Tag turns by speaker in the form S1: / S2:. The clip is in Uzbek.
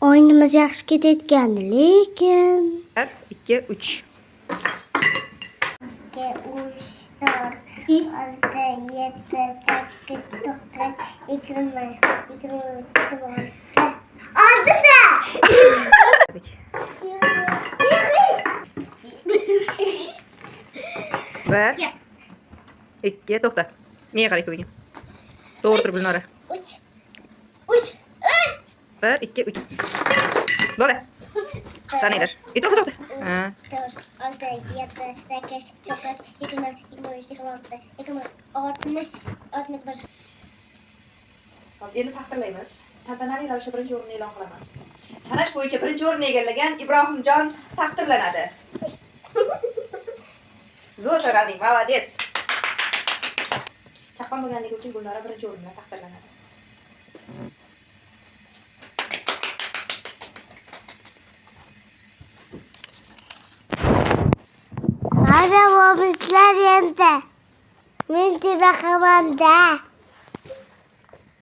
S1: O'yinimiz yaxshi ketayotgandi, lekin
S2: 1 2 3
S1: 2 3 4 6 7 8 9 20 26 oltida.
S2: Bir, ikki, to'xta. Nega qarayapsan ko'yga? To'g'ri tur Gulnora.
S1: 3 3
S2: 1 2 3 Bo'ldi. Sanaylar. To'xta. Ha.
S1: 4 6 7 8 9 20 23 26 60 61.
S2: Hop, endi taqdirlaymiz. Tantanali ravishda birinchi o'rinni e'lon qilaman. Sanash bo'yicha birinchi o'rinni egallagan Ibrohimjon taqdirlanadi. Zo'r so'rading, молодец. Chaqqon bo'lganligi uchun Gulnora birinchi o'rinda taqdirlanadi.
S1: Hadi babamlar endi. Men juda qamanda.